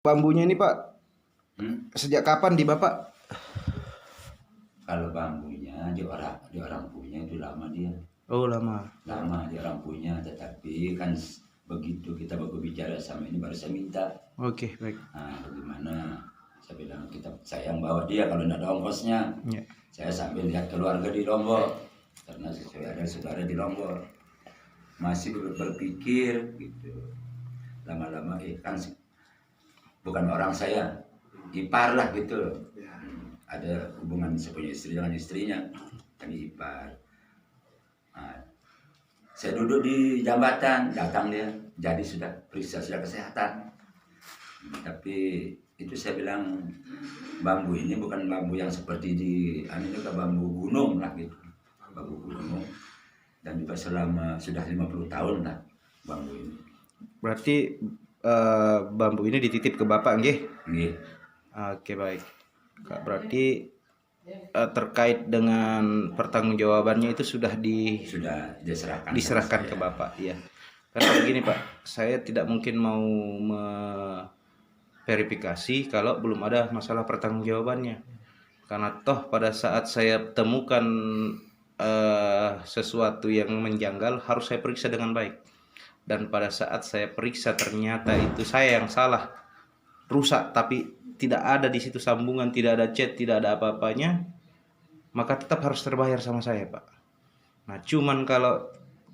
Bambunya ini Pak, sejak kapan di Bapak? Kalau bambunya di orang punya itu lama dia. Oh lama. Lama di orang punya, tetapi kan begitu kita baru bicara sama ini baru saya minta. Oke baik. Nah, bagaimana? Saya bilang saya yang bawa dia kalau tidak ada ongkosnya. Ya. Saya sambil lihat keluarga di Lombok karena saya ada saudara di Lombok. Masih berpikir gitu. Lama-lama kan bukan orang saya, ipar lah gitu. Ada hubungan saya punya istri dengan istrinya, kan ipar. Nah, saya duduk di jambatan, datang dia, jadi sudah periksa sudah kesehatan. Tapi itu saya bilang bambu ini bukan bambu yang seperti di ini ke bambu gunung lah gitu, bambu gunung. Dan juga selama sudah 50 tahun lah bambu ini. Berarti bambu ini dititip ke Bapak nggih? Nggih. Oke baik. Kak, berarti terkait dengan pertanggungjawabannya itu sudah diserahkan ke Bapak, ya. Karena begini Pak, saya tidak mungkin mau verifikasi kalau belum ada masalah pertanggungjawabannya. Karena toh pada saat saya temukan sesuatu yang menjanggal harus saya periksa dengan baik. Dan pada saat saya periksa ternyata itu saya yang salah, rusak, tapi tidak ada di situ sambungan, tidak ada chat, tidak ada apa-apanya, maka tetap harus terbayar sama saya Pak. Nah cuman kalau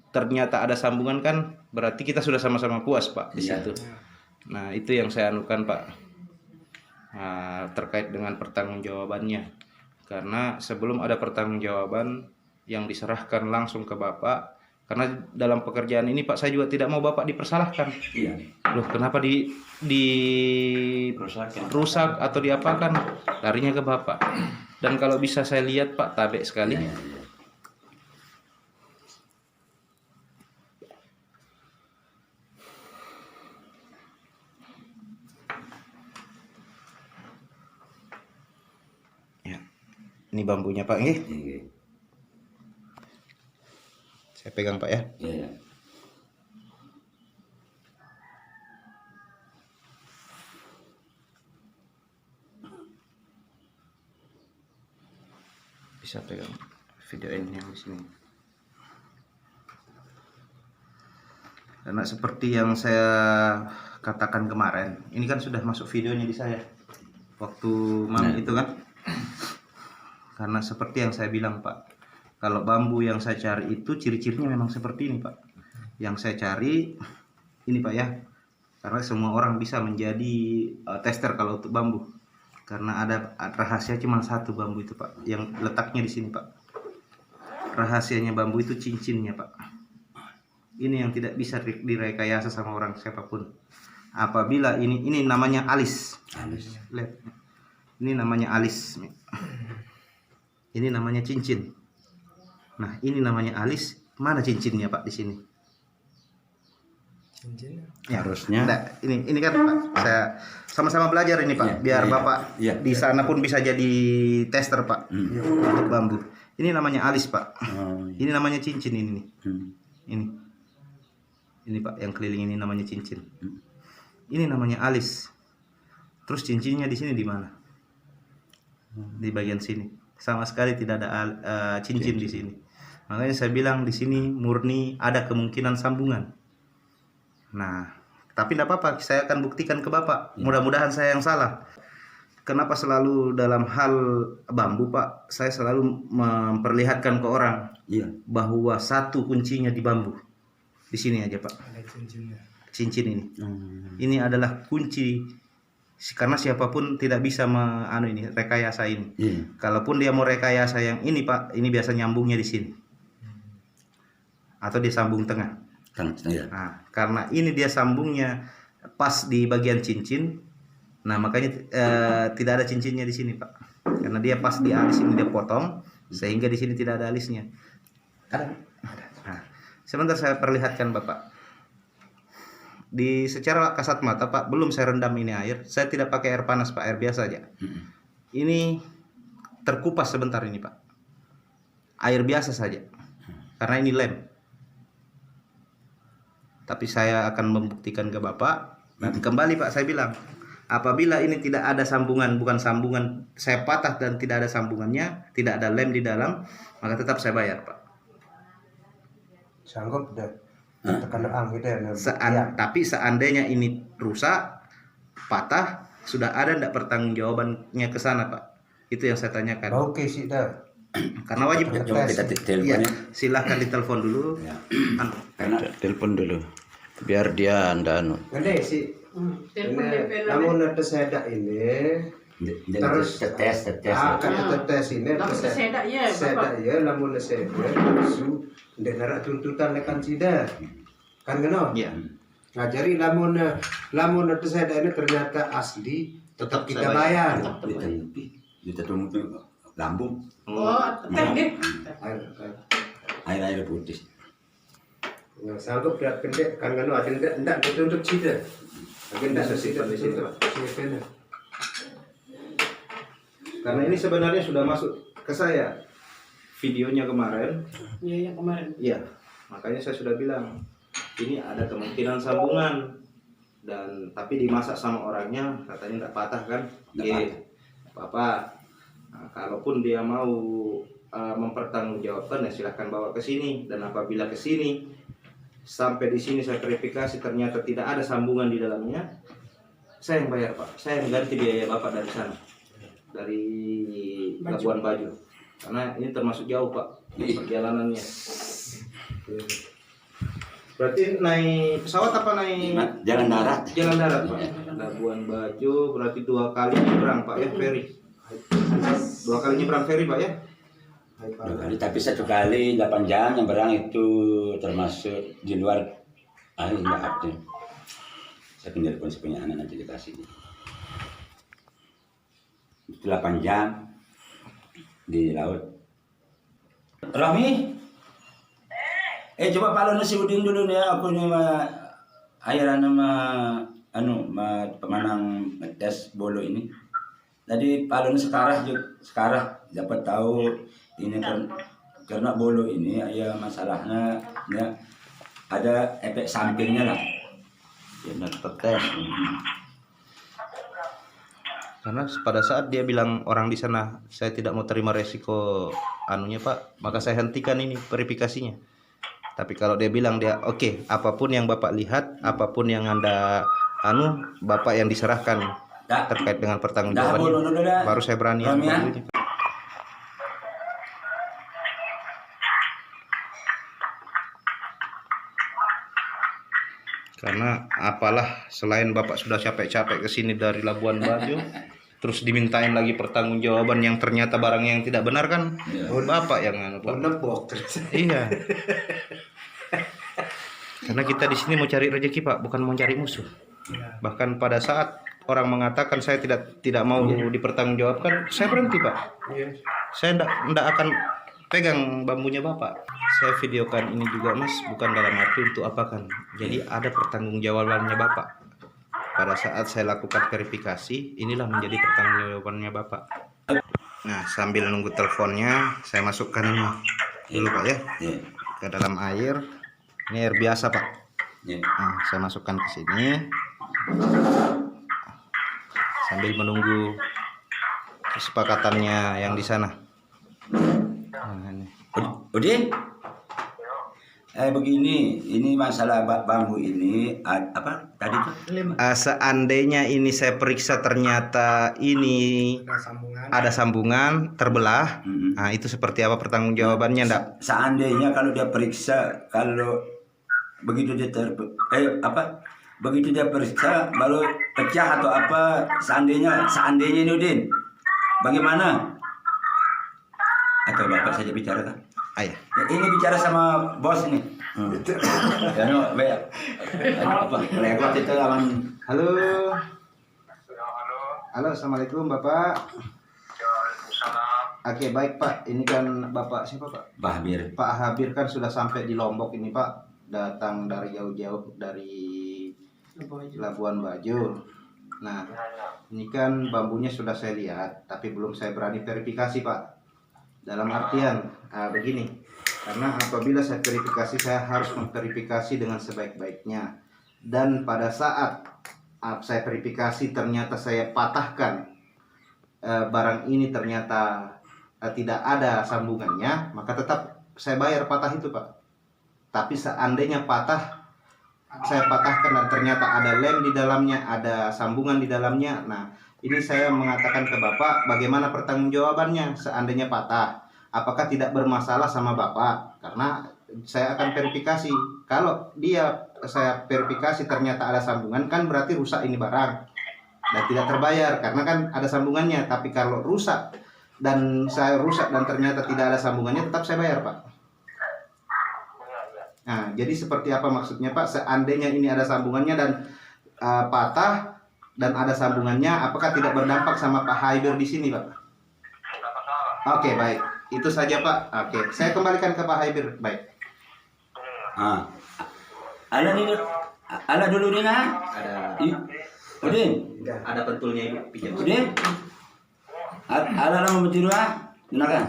ternyata ada sambungan kan berarti kita sudah sama-sama puas Pak di situ. Nah itu yang saya anukan Pak, terkait dengan pertanggungjawabannya. Karena sebelum ada pertanggungjawaban yang diserahkan langsung ke Bapak, karena dalam pekerjaan ini Pak saya juga tidak mau Bapak dipersalahkan. Iya. Loh kenapa rusak atau diapakan, larinya ke Bapak. Dan kalau bisa saya lihat Pak, tabek sekali. Ya. Ini bambunya Pak nggih. Saya pegang Pak ya. Iya. Bisa pegang videoin yang di sini. Karena seperti yang saya katakan kemarin, ini kan sudah masuk videonya di saya waktu itu kan. Karena seperti yang saya bilang Pak, kalau bambu yang saya cari itu ciri-cirinya memang seperti ini Pak. Yang saya cari ini Pak ya, karena semua orang bisa menjadi tester kalau untuk bambu. Karena ada rahasia cuma satu bambu itu Pak, yang letaknya di sini Pak. Rahasianya bambu itu cincinnya Pak. Ini yang tidak bisa direkayasa sama orang siapapun. Apabila ini namanya alis. Lihat. Ini namanya alis. Ini namanya cincin. Nah, ini namanya alis. Mana cincinnya Pak di sini? Cincinnya? Ya, harusnya. Nah, ini kan Pak, saya sama-sama belajar ini Pak, biar Bapak di sana pun bisa jadi tester Pak untuk bambu. Ini namanya alis Pak. Ini namanya cincin ini nih. Ini Pak yang keliling ini namanya cincin. Ini namanya alis. Terus cincinnya di sini di mana? Di bagian sini. Sama sekali tidak ada cincin di sini. Makanya saya bilang di sini murni ada kemungkinan sambungan. Nah, tapi tidak apa-apa, saya akan buktikan ke Bapak. Mudah-mudahan saya yang salah. Kenapa selalu dalam hal bambu Pak, saya selalu memperlihatkan ke orang bahwa satu kuncinya di bambu. Di sini aja Pak. Ada cincinnya. Cincin ini. Ini adalah kunci, karena siapapun tidak bisa rekayasa ini. Kalaupun dia mau rekayasa yang ini Pak, ini biasa nyambungnya di sini. Atau dia sambung tengah. Nah, karena ini dia sambungnya pas di bagian cincin. Nah, makanya tidak ada cincinnya di sini, Pak. Karena dia pas di alis ini dia potong sehingga di sini tidak ada alisnya. Ada. Nah, sebentar saya perlihatkan Bapak. Secara kasat mata Pak, belum saya rendam ini air. Saya tidak pakai air panas Pak, air biasa aja. Ini terkupas sebentar ini Pak. Air biasa saja. Karena ini lem. Tapi saya akan membuktikan ke Bapak. Nanti kembali Pak, saya bilang Apabila ini tidak ada sambungan, bukan sambungan, saya patah dan tidak ada sambungannya, tidak ada lem di dalam, maka tetap saya bayar, Pak. Sanggup dah. Tekan gitu ya. Tapi seandainya ini rusak, patah, sudah ada enggak pertanggungjawabannya ke sana, Pak? Itu yang saya tanyakan. Oke sih dah. Karena wajib. Coba kita Iya, teleponnya. silahkan ditelepon dulu. Ya. Karena Telepon dulu. Biar dia anda anu. Gede sih. Telepon Ini, DP namun ada sedak ini. Terus tetes. Kata tes ini Lalu sedak ya, sedak Bapak. ya, namun sedak su ndek narak tuntutan lekan sida. Kan kena? Iya. Ngajari lamun ada sedak ini ternyata asli, tetap kita saya bayar. Kita tunggu lambung. Oh, teh deh. Air putih. Nah, sanggup berat pendek kan kena ada ndak dituntut sida. Lagi ndak sida di situ. Sini. Karena ini sebenarnya sudah masuk ke saya videonya kemarin. Iya, yang kemarin. Iya, makanya saya sudah bilang ini ada kemungkinan sambungan dan tapi dimasak sama orangnya katanya nggak patah kan? Iya, apa-apa. Nah, kalaupun dia mau mempertanggungjawabkan ya silahkan bawa ke sini, dan apabila ke sini sampai di sini saya verifikasi ternyata tidak ada sambungan di dalamnya, saya yang bayar, Pak. Saya yang ganti biaya Bapak dari sana, dari Labuan Bajo, karena ini termasuk jauh, Pak, perjalanannya. Berarti naik pesawat apa naik Jalan darat. jalan darat, Pak? Labuan Bajo berarti 2 kali nyebrang, Pak, ya, ferry. 2 kali nyebrang ferry, Pak, ya? 2 kali, tapi 1 kali 8 jam yang berang itu termasuk di luar air nggak ada. Saya tinggal pun punya anak nanti dikasih. Itu 8 jam di laut. Rami, coba palo nasi udin dulu nih, aku nih airan sama pemanang tes bolo ini. Tadi palun sekarang dapat tahu ini karena bolo ini ya masalahnya ya ada efek sampingnya lah. Ya, tetes. Karena pada saat dia bilang orang di sana saya tidak mau terima resiko anunya, Pak, maka saya hentikan ini verifikasinya. Tapi kalau dia bilang dia oke, apapun yang Bapak lihat, apapun yang Anda Bapak yang diserahkan terkait dengan pertanggungjawabannya, baru saya berani mengakuinya. Karena apalah, selain Bapak sudah capek-capek ke sini dari Labuan Bajo, terus dimintain lagi pertanggungjawaban yang ternyata barang yang tidak benar kan, Bapak yang Pak. Nebok. Iya. Karena kita di sini mau cari rezeki, Pak, bukan mau cari musuh. Bahkan pada saat orang mengatakan saya tidak mau dipertanggungjawabkan, saya berhenti, Pak. Saya tidak akan pegang bambunya Bapak. Saya videokan ini juga, Mas, bukan dalam arti untuk apakan. Jadi ada pertanggungjawabannya Bapak. Pada saat saya lakukan verifikasi, inilah menjadi pertanggungjawabannya Bapak. Nah, sambil nunggu teleponnya, saya masukkan ini dulu, Pak, ya, ke dalam air. Ini air biasa, Pak. Nah, saya masukkan ke sini sambil menunggu kesepakatannya yang di sana. Nah, ini. Udin, begini, ini masalah bambu ini apa tadi tuh? Seandainya ini saya periksa ternyata ini ada sambungan terbelah, nah itu seperti apa pertanggungjawabannya, ndak? Seandainya kalau dia periksa, kalau begitu dia begitu dia periksa baru pecah atau apa, seandainya ini Udin, bagaimana? Atau Bapak saja bicara kan? Ayah. Ini bicara sama bos ini. Ya no, apa? Lewat itu lawan. Halo. Halo, assalamualaikum Bapak. Oke, baik Pak. Ini kan Bapak siapa Pak? Pak Habir. Pak Habir kan sudah sampai di Lombok ini Pak. Datang dari jauh-jauh dari Labuan Bajo. Nah, ini kan bambunya sudah saya lihat, tapi belum saya berani verifikasi Pak. Dalam artian begini, karena apabila saya verifikasi, saya harus memverifikasi dengan sebaik-baiknya. Dan pada saat saya verifikasi ternyata saya patahkan barang ini ternyata tidak ada sambungannya, maka tetap saya bayar patah itu Pak. Tapi seandainya saya patahkan dan ternyata ada lem di dalamnya, ada sambungan di dalamnya, nah ini saya mengatakan ke Bapak bagaimana pertanggungjawabannya seandainya patah, apakah tidak bermasalah sama Bapak? Karena saya akan verifikasi. Kalau saya verifikasi ternyata ada sambungan, kan berarti rusak ini barang dan tidak terbayar karena kan ada sambungannya. Tapi kalau rusak dan saya rusak dan ternyata tidak ada sambungannya, tetap saya bayar Pak. Nah, jadi seperti apa maksudnya Pak? Seandainya ini ada sambungannya dan patah dan ada sambungannya, apakah tidak berdampak sama Pak Haiber di sini Pak? Oke, baik. Itu saja Pak. Oke, saya kembalikan ke Pak Haiber. Baik. Ala dulu Udin ah. Ada Udin. ada pentulnya Ibu pinjam. Udin. Ala nama betul ah. Gunakan.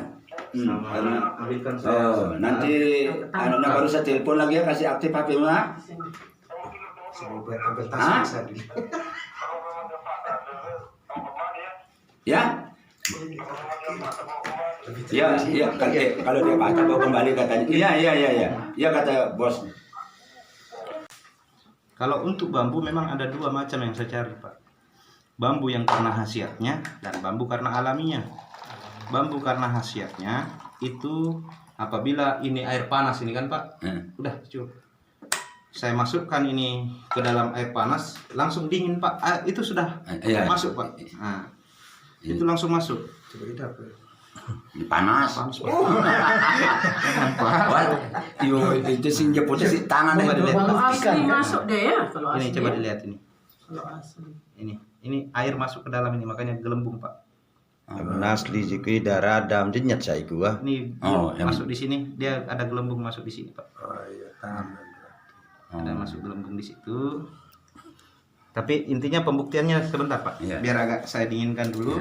Sama ambilkan saya. Oh, nanti anunya baru saya telepon lagi ya, kasih aktif HP mah. Saya buat ambil Hah? tas bisa dulu. Ya? Ya, iya, kalau dia baca bawa kembali katanya. Iya kata bos. Kalau untuk bambu memang ada dua macam yang saya cari Pak. Bambu yang karena khasiatnya dan bambu karena alaminya. Bambu karena khasiatnya itu apabila ini air panas ini kan Pak, udah cukup. Saya masukkan ini ke dalam air panas, langsung dingin Pak. Itu sudah Iya. masuk Pak. Nah, itu langsung masuk. Coba kita apa? Panas. Panas Pak. Wah, itu sih jeputnya si tangan Coba itu. dilihat. Kalau asli masuk deh ya. Kalau Ini asli. coba dilihat ini. Kalau asli. Ini air masuk ke dalam ini makanya gelembung Pak. Asli jiki darah dam jenyat saya gua. Ini Oh, yang- masuk di sini, dia ada gelembung masuk di sini Pak. Oh iya, tangan. Ada masuk gelembung di situ. Tapi intinya pembuktiannya sebentar Pak. Iya. Biar agak saya dinginkan dulu,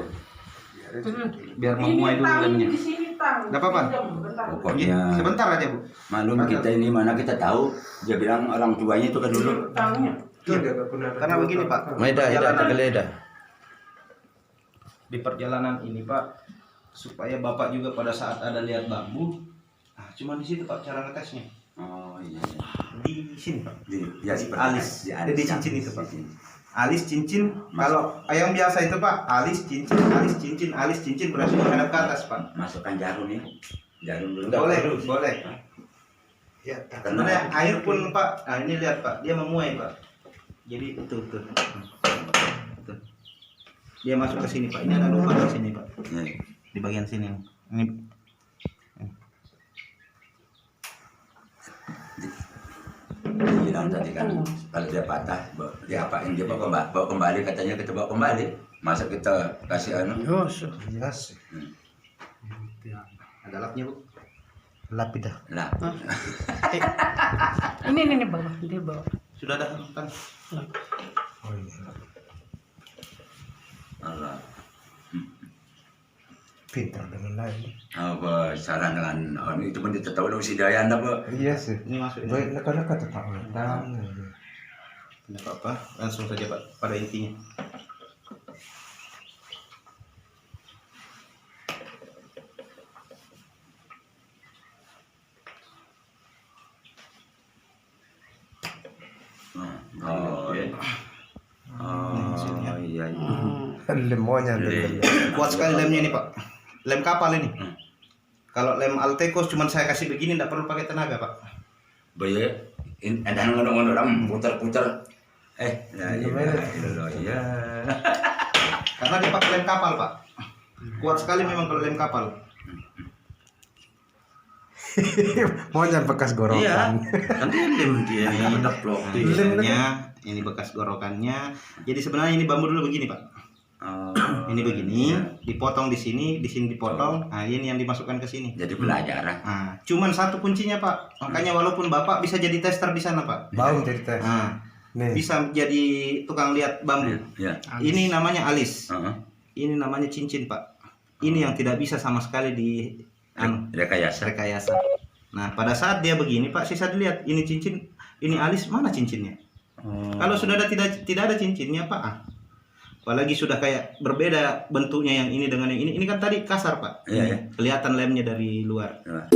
biar Ini memuai dulu tang, lemnya. di sini tang. Nggak apa-apa. Pinjam, bentar. Pokoknya Sebentar aja Bu. malum kita ini mana kita tahu. Dia bilang orang tuanya itu kan dulu. Tangnya. Itu ada pernah. Karena begini Pak. Maida ida tegeleda. Di perjalanan ini Pak, supaya Bapak juga pada saat ada lihat bambu, cuma di situ Pak cara ngetesnya. Oh iya. Di sini Pak. Ya seperti Alis. Di cincin itu Pak. Alis cincin, kalau yang biasa itu Pak, alis cincin, alis cincin, alis cincin berarti menghadap ke atas Pak. Masukkan jarum ya. Jarum dulu. Boleh. Ya, Sebenarnya air pun Pak, ini lihat Pak, dia memuai Pak. Jadi tuh. Dia masuk ke sini Pak. Ini ada lubang di sini Pak. Ya. Di bagian sini. Ini Dia bilang tadi kan kalau dia patah, dia apain dia bawa kembali katanya kita bawa kembali. Masa kita kasih anu? Yes. ada lapnya Bu. Lapidah. Lah. Ini bawah, dia bawah. Sudah ada kan? Oh iya. Allah. Pintar dengan lain. Apa saran dengan anu itu pun kita tahu si Dayan apa? Iya sih. Ini masuk ini. Baik, nak tetap undang. Tidak apa-apa, langsung saja Pak pada intinya. Oh iya. Oh iya. Lemonya Lem. Kuat sekali lemnya ini Pak. Lem kapal ini. Kalau lem Alteco cuman saya kasih begini tidak perlu pakai tenaga Pak. Baye, ada ngomong orang putar-putar. Ya. Karena dia pakai lem kapal Pak. Kuat sekali memang kalau lem kapal. Maunya bekas gorokan. Kan lem dia yang deplok. Lemnya ini bekas gorokannya. Jadi sebenarnya ini bambu dulu begini Pak. Ini begini, dipotong di sini dipotong. Nah, ini yang dimasukkan ke sini. Jadi belajar. Nah, cuman satu kuncinya Pak. Makanya walaupun Bapak bisa jadi tester di sana Pak. Bau jadi tes. Nah, Nih. bisa jadi tukang lihat bambu. Ya. Ini namanya alis. Heeh. Ini namanya cincin Pak. Ini yang tidak bisa sama sekali di Rekayasa. rekayasa. Nah, pada saat dia begini Pak, sisa dilihat ini cincin, ini alis, mana cincinnya? Kalau sudah ada tidak ada cincinnya Pak. Apalagi sudah kayak berbeda bentuknya yang ini dengan yang ini. Ini kan tadi kasar Pak. Iya, iya. Kelihatan lemnya dari luar. Nah.